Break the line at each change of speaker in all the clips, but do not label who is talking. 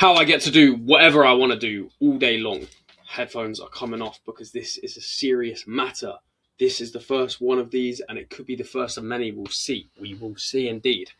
how I get to do whatever I want to do all day long. Headphones are coming off because this is a serious matter. This is the first one of these, and it could be the first of many. We'll see. We will see indeed.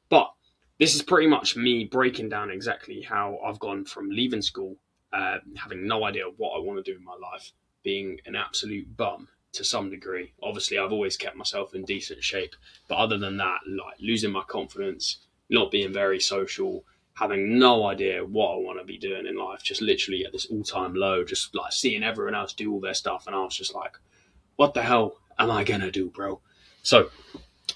But this is pretty much me breaking down exactly how I've gone from leaving school, having no idea what I want to do in my life, being an absolute bum to some degree. Obviously, I've always kept myself in decent shape, but other than that, like losing my confidence, not being very social, having no idea what I want to be doing in life, just literally at this all-time low, just like seeing everyone else do all their stuff, and I was just like, what the hell am I gonna do, bro? So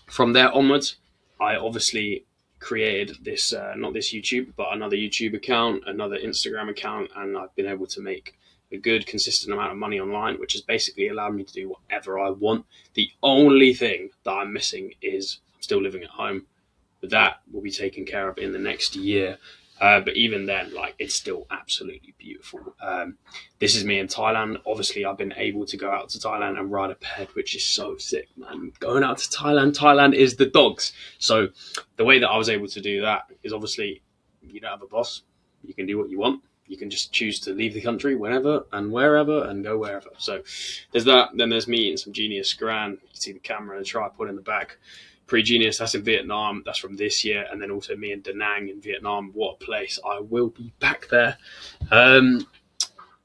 from there onwards, I obviously created this, not this YouTube, but another YouTube account, another Instagram account, and I've been able to make a good, consistent amount of money online, which has basically allowed me to do whatever I want. The only thing that I'm missing is I'm still living at home, but that will be taken care of in the next year. But even then, like, it's still absolutely beautiful. This is me in Thailand. Obviously, I've been able to go out to Thailand and ride a ped, which is so sick, man. Going out to Thailand is the dogs. So the way that I was able to do that is obviously you don't have a boss. You can do what you want. You can just choose to leave the country whenever and wherever and go wherever. So there's that. Then there's me eating some Genius Gran. You can see the camera and the tripod in the back. Pre-Genius, that's in Vietnam. That's from this year. And then also me in Da Nang in Vietnam. What a place. I will be back there.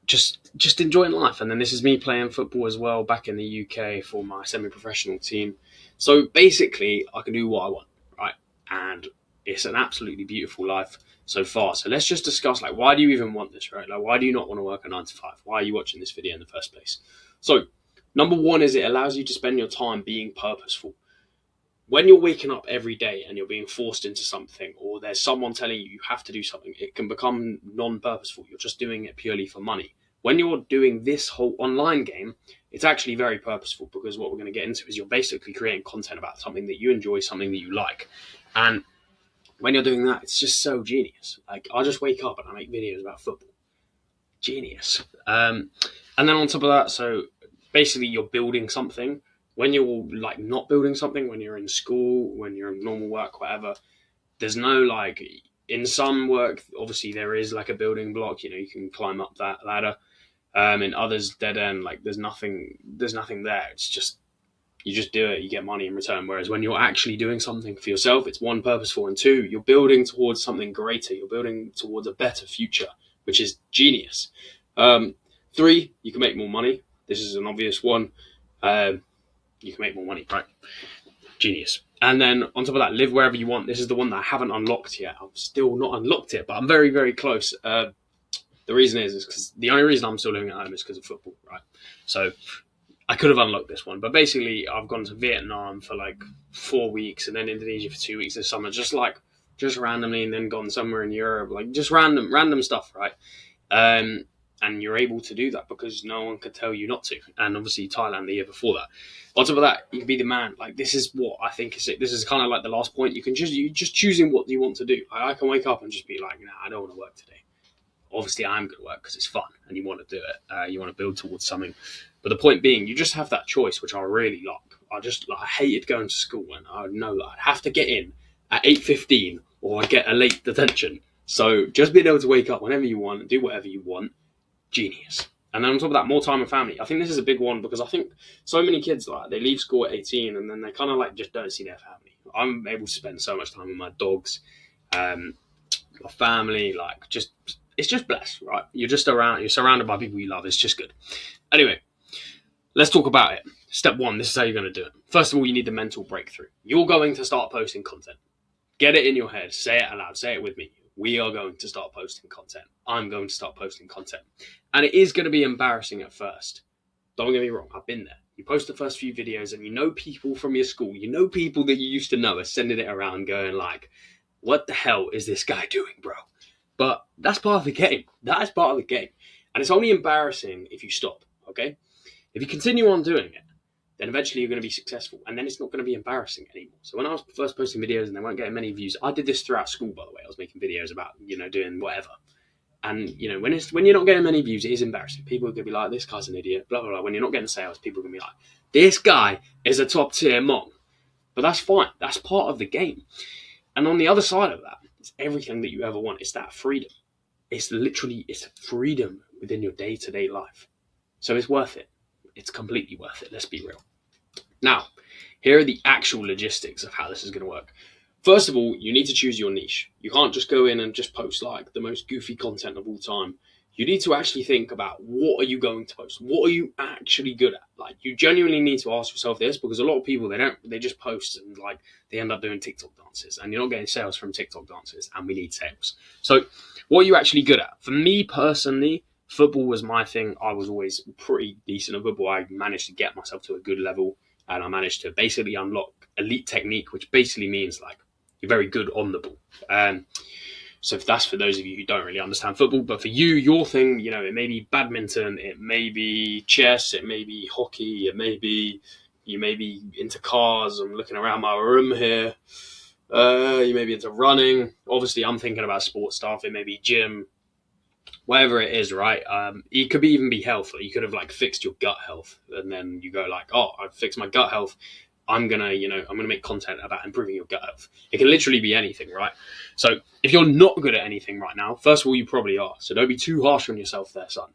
Just enjoying life. And then this is me playing football as well back in the UK for my semi-professional team. So basically, I can do what I want, right? And it's an absolutely beautiful life so far. So let's just discuss, like, why do you even want this, right? Like, why do you not want to work a 9 to 5? Why are you watching this video in the first place? So number one is it allows you to spend your time being purposeful. When you're waking up every day and you're being forced into something, or there's someone telling you have to do something, it can become non-purposeful. You're just doing it purely for money. When you're doing this whole online game, it's actually very purposeful, because what we're going to get into is you're basically creating content about something that you enjoy, something that you like. And when you're doing that, it's just so genius. Like, I just wake up and I make videos about football. Genius. And then on top of that, so basically you're building something. When you're like not building something, when you're in school, when you're in normal work, whatever, there's no, like, in some work, obviously there is like a building block, you can climb up that ladder. In others, dead end, like there's nothing there. It's just, you just do it, you get money in return. Whereas when you're actually doing something for yourself, it's one, purposeful, and two, you're building towards something greater. You're building towards a better future, which is genius. Three, you can make more money. This is an obvious one. You can make more money, right? Genius. And then on top of that, live wherever you want. This is the one that I haven't unlocked yet. I'm still not unlocked it, but I'm very, very close. The reason is because the only reason I'm still living at home is because of football, right? So I could have unlocked this one, but basically I've gone to Vietnam for like 4 weeks, and then Indonesia for 2 weeks this summer, just randomly, and then gone somewhere in Europe, like just random stuff, right? And you're able to do that because no one could tell you not to. And obviously Thailand the year before that. On top of that, you can be the man. Like, this is what I think is it. This is kind of like the last point. You're just choosing what you want to do. I can wake up and just be like, nah, I don't want to work today. Obviously, I'm going to work because it's fun and you want to do it. You want to build towards something. But the point being, you just have that choice, which I really like. I hated going to school, and I know that I'd have to get in at 8:15 or I'd get a late detention. So just being able to wake up whenever you want and do whatever you want, genius. And then on top of that, more time with family. I think this is a big one, because I think so many kids, like, they leave school at 18 and then they kind of like just don't see their family. I'm able to spend so much time with my dogs, my family, like, just, it's just blessed, right? You're surrounded by people you love. It's just good. Anyway, let's talk about it. Step one, this is how you're going to do it. First of all, you need the mental breakthrough. You're going to start posting content. Get it in your head. Say it aloud. Say it with me. We are going to start posting content. I'm going to start posting content. And it is going to be embarrassing at first. Don't get me wrong, I've been there. You post the first few videos and you know people from your school, you know people that you used to know are sending it around going like, what the hell is this guy doing, bro? But that's part of the game. That is part of the game. And it's only embarrassing if you stop, okay? If you continue on doing it, then eventually you're going to be successful, and then it's not going to be embarrassing anymore. So when I was first posting videos and they weren't getting many views, I did this throughout school, by the way. I was making videos about, doing whatever. And, when you're not getting many views, it is embarrassing. People are going to be like, this guy's an idiot, blah, blah, blah. When you're not getting sales, people are going to be like, this guy is a top tier mong. But that's fine. That's part of the game. And on the other side of that, it's everything that you ever want. It's that freedom. it's freedom within your day-to-day life. So it's worth it. It's completely worth it. Let's be real. Now, here are the actual logistics of how this is going to work. First of all, you need to choose your niche. You can't just go in and just post like the most goofy content of all time. You need to actually think about, what are you going to post? What are you actually good at? Like, you genuinely need to ask yourself this, because a lot of people, they just post and like they end up doing TikTok dances, and you're not getting sales from TikTok dances, and we need sales. So what are you actually good at? For me personally, football was my thing. I was always pretty decent at football. I managed to get myself to a good level, and I managed to basically unlock elite technique, which basically means like you're very good on the ball. So if that's for those of you who don't really understand football, but for you, your thing, it may be badminton, it may be chess, it may be hockey, you may be into cars. I'm looking around my room here. You may be into running. Obviously, I'm thinking about sports stuff. It may be gym, whatever it is, right? It could even be health. You could have like fixed your gut health, and then you go like, oh, I've fixed my gut health. I'm gonna make content about improving your gut health. It can literally be anything, right? So if you're not good at anything right now, first of all, you probably are. So don't be too harsh on yourself there, son.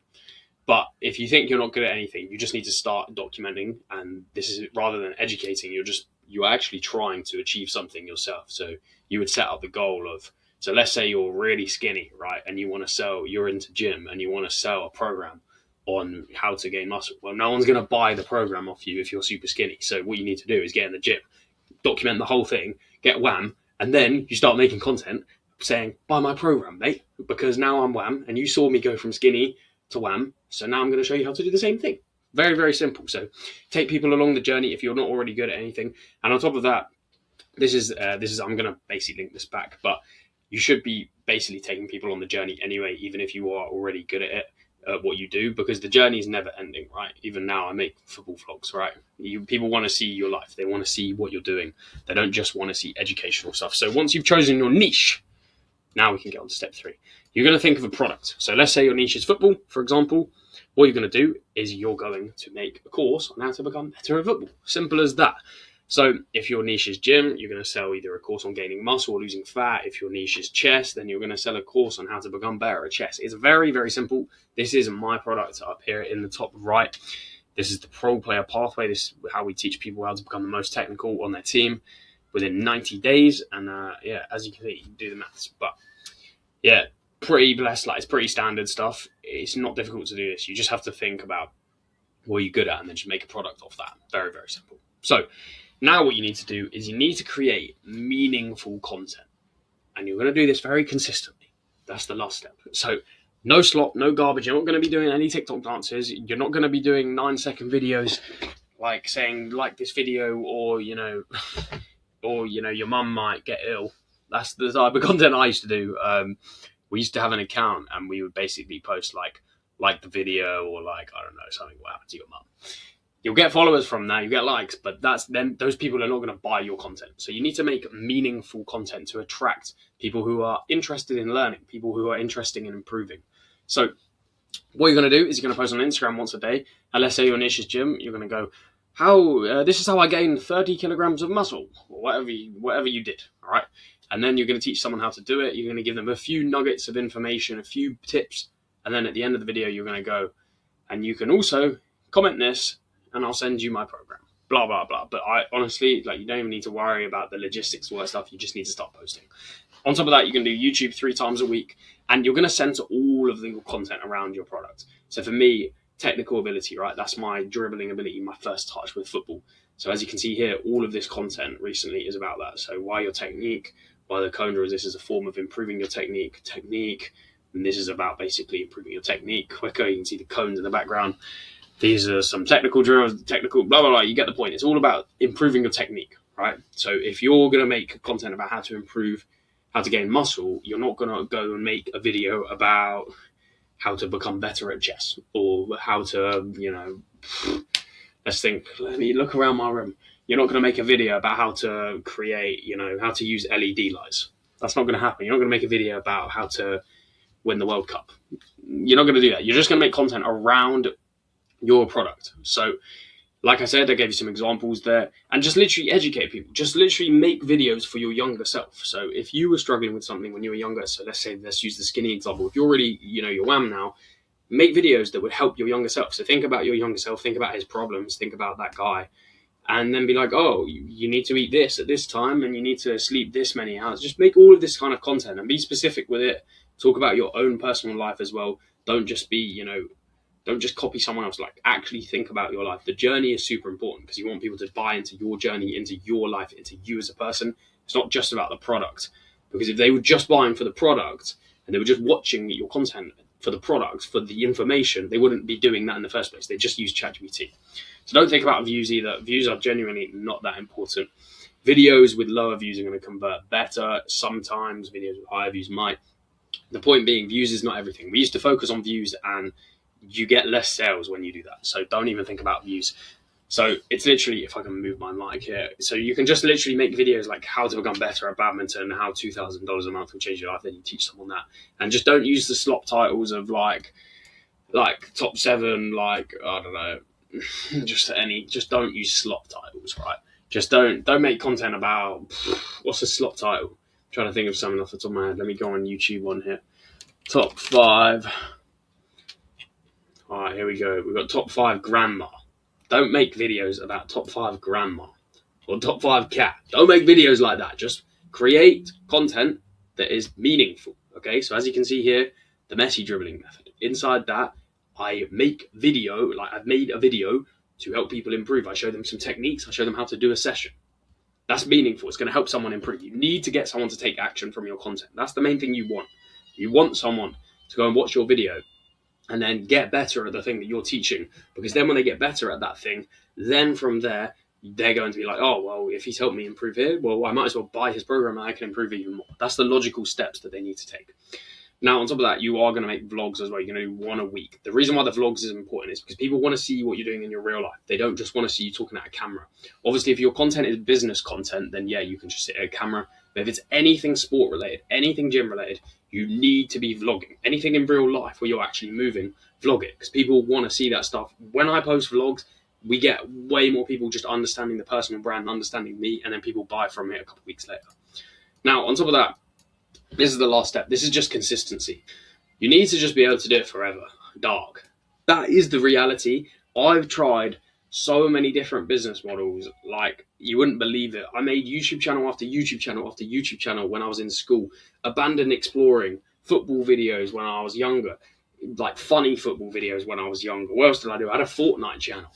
But if you think you're not good at anything, you just need to start documenting. And this is, rather than educating, you're actually trying to achieve something yourself. So you would set up the goal of, so let's say you're really skinny, right? And you're into gym and you want to sell a program on how to gain muscle. Well, no one's going to buy the program off you if you're super skinny. So what you need to do is get in the gym, document the whole thing, get wham, and then you start making content saying, buy my program, mate, because now I'm wham, and you saw me go from skinny to wham, so now I'm going to show you how to do the same thing. Very, very simple. So take people along the journey if you're not already good at anything. And on top of that, this is I'm going to basically link this back, but you should be basically taking people on the journey anyway, even if you are already good at it. What you do, because the journey is never ending, right? Even now I make football vlogs, right? People want to see your life. They want to see what you're doing. They don't just want to see educational stuff. So once you've chosen your niche, now we can get on to step 3. You're going to think of a product. So let's say your niche is football, for example. What you're going to do is you're going to make a course on how to become better at football. Simple as that. So if your niche is gym, you're going to sell either a course on gaining muscle or losing fat. If your niche is chess, then you're going to sell a course on how to become better at chess. It's very, very simple. This is my product up here in the top right. This is the Pro Player Pathway. This is how we teach people how to become the most technical on their team within 90 days. And as you can see, you can do the maths. But yeah, pretty blessed. Like, it's pretty standard stuff. It's not difficult to do this. You just have to think about what you're good at and then just make a product off that. Very, very simple. So now what you need to do is you need to create meaningful content. And you're going to do this very consistently. That's the last step. So no slop, no garbage. You're not going to be doing any TikTok dances. You're not going to be doing 9-second videos like saying, like this video, or, your mum might get ill. That's the type of content I used to do. We used to have an account and we would basically post like the video, or like, I don't know, something what happened to your mum. You'll get followers from that, you get likes, but then those people are not going to buy your content. So you need to make meaningful content to attract people who are interested in learning, people who are interested in improving. So what you're going to do is you're going to post on Instagram once a day. And let's say your niche is gym, you're going to go, this is how I gained 30 kilograms of muscle, or whatever you did, all right? And then you're going to teach someone how to do it. You're going to give them a few nuggets of information, a few tips. And then at the end of the video, you're going to go, and you can also comment this, and I'll send you my program, blah, blah, blah. But I honestly, you don't even need to worry about the logistics of all that stuff. You just need to start posting. On top of that, you can do YouTube 3 times a week, and you're going to center all of the content around your product. So for me, technical ability, right? That's my dribbling ability, my first touch with football. So as you can see here, all of this content recently is about that. So why your technique, why the cone drills, this is a form of improving your technique, and this is about basically improving your technique quicker. You can see the cones in the background. These are some technical drills, technical blah, blah, blah. You get the point. It's all about improving your technique, right? So if you're going to make content about how to improve, how to gain muscle, you're not going to go and make a video about how to become better at chess, or how to, let me look around my room. You're not going to make a video about how to create, how to use LED lights. That's not going to happen. You're not going to make a video about how to win the World Cup. You're not going to do that. You're just going to make content around your product. So Like I said, I gave you some examples there, and just literally educate people. Just literally make videos for your younger self. So if you were struggling with something when you were younger, so let's use the skinny example. If you're already, you're wham now, make videos that would help your younger self. So think about your younger self, think about his problems, think about that guy, and then be like, oh, you need to eat this at this time, and you need to sleep this many hours. Just make all of this kind of content and be specific with it. Talk about your own personal life as well. Don't just be, don't just copy someone else. Like, actually think about your life. The journey is super important because you want people to buy into your journey, into your life, into you as a person. It's not just about the product, because if they were just buying for the product and they were just watching your content for the product, for the information, they wouldn't be doing that in the first place. They just use ChatGPT. So don't think about views either. Views are genuinely not that important. Videos with lower views are going to convert better. Sometimes videos with higher views might. The point being, views is not everything. We used to focus on views, and you get less sales when you do that. So don't even think about views. So it's literally, if I can move my mic here, so you can just literally make videos like how to become better at badminton, how $2,000 a month will change your life. Then you teach someone that, and just don't use the slop titles of like top 7, like, I don't know, just don't use slop titles, right? Just don't make content about what's a slop title. I'm trying to think of something off the top of my head. Let me go on YouTube on here. Top 5. All right, here we go. We've got top 5 grandma. Don't make videos about top 5 grandma or top 5 cat. Don't make videos like that. Just create content that is meaningful. Okay, so as you can see here, the Messi dribbling method. Inside that, I make video, like I've made a video to help people improve. I show them some techniques. I show them how to do a session. That's meaningful. It's going to help someone improve. You need to get someone to take action from your content. That's the main thing you want. You want someone to go and watch your video and then get better at the thing that you're teaching. Because then when they get better at that thing, then from there, they're going to be like, oh, well, if he's helped me improve here, well, I might as well buy his program and I can improve even more. That's the logical steps that they need to take. Now, on top of that, you are going to make vlogs as well. You're going to do 1 a week. The reason why the vlogs is important is because people want to see what you're doing in your real life. They don't just want to see you talking at a camera. Obviously, if your content is business content, then yeah, you can just sit at a camera. But if it's anything sport related, anything gym related, you need to be vlogging. Anything in real life where you're actually moving, vlog it, because people want to see that stuff. When I post vlogs, we get way more people just understanding the personal brand, understanding me, and then people buy from it a couple of weeks later. Now, on top of that, this is the last step. This is just consistency. You need to just be able to do it forever. Dark. That is the reality. I've tried so many different business models, like you wouldn't believe it. I made YouTube channel after YouTube channel after YouTube channel when I was in school. Abandoned exploring, football videos when I was younger, like funny football videos when I was younger. What else did I do? I had a Fortnite channel.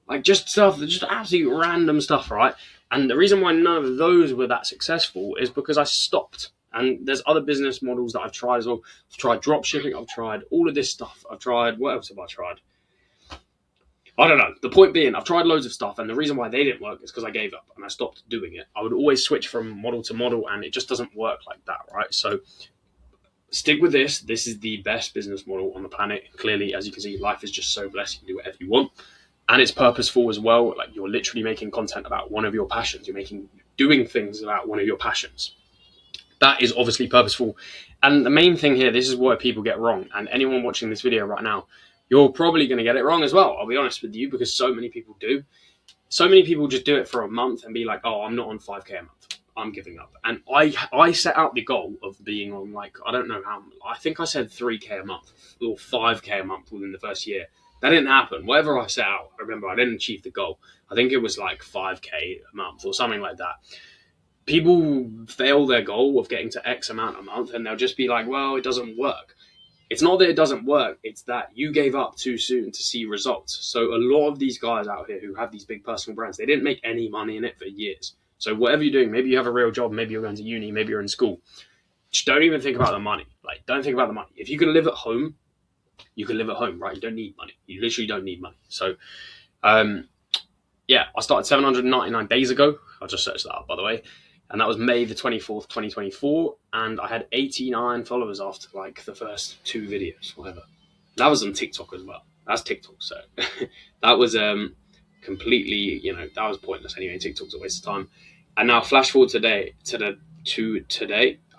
Like just stuff, just absolutely random stuff, right? And the reason why none of those were that successful is because I stopped. And there's other business models that I've tried as well. I've tried drop shipping. I've tried all of this stuff. I've tried, what else have I tried? I don't know. The point being, I've tried loads of stuff, and the reason why they didn't work is because I gave up and I stopped doing it. I would always switch from model to model, and it just doesn't work like that, right? So stick with this. This is the best business model on the planet. Clearly, as you can see, life is just so blessed. You can do whatever you want. And it's purposeful as well. Like, you're literally making content about one of your passions. You're doing things about one of your passions. That is obviously purposeful. And the main thing here, this is where people get wrong. And anyone watching this video right now, you're probably going to get it wrong as well. I'll be honest with you, because so many people do. So many people just do it for a month and be like, oh, I'm not on 5K a month. I'm giving up. And I set out the goal of being on, like, I don't know how, I think I said 3K a month or 5K a month within the first year. That didn't happen. Whatever I set out, remember, I didn't achieve the goal. I think it was like 5K a month or something like that. People fail their goal of getting to X amount a month and they'll just be like, well, it doesn't work. It's not that it doesn't work. It's that you gave up too soon to see results. So a lot of these guys out here who have these big personal brands, they didn't make any money in it for years. So whatever you're doing, maybe you have a real job, maybe you're going to uni, maybe you're in school. Just don't even think about the money. Like, don't think about the money. If you can live at home, you can live at home, right? You don't need money. You literally don't need money. So, yeah, I started 799 days ago. I just searched that up, by the way. And that was May the 24th, 2024. And I had 89 followers after like the first 2 videos, whatever. That was on TikTok as well. That's TikTok. So that was completely, that was pointless anyway. TikTok's a waste of time. And now flash forward today,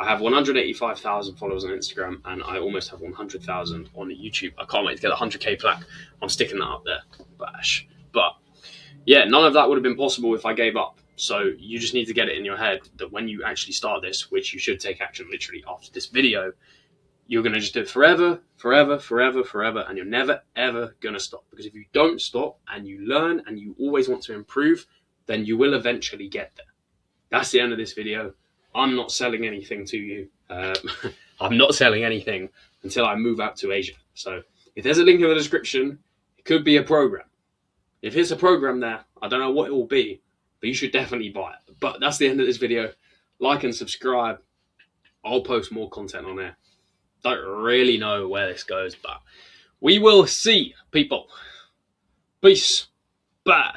I have 185,000 followers on Instagram and I almost have 100,000 on YouTube. I can't wait to get a 100K plaque. I'm sticking that up there. Bash. But yeah, none of that would have been possible if I gave up. So you just need to get it in your head that when you actually start this, which you should take action literally after this video, you're going to just do it forever, forever, forever, forever, and you're never, ever going to stop. Because if you don't stop and you learn and you always want to improve, then you will eventually get there. That's the end of this video. I'm not selling anything to you. I'm not selling anything until I move out to Asia. So if there's a link in the description, it could be a program. If it's a program there, I don't know what it will be, but you should definitely buy it. But that's the end of this video. Like and subscribe. I'll post more content on there. Don't really know where this goes, but we will see, people. Peace. Bye.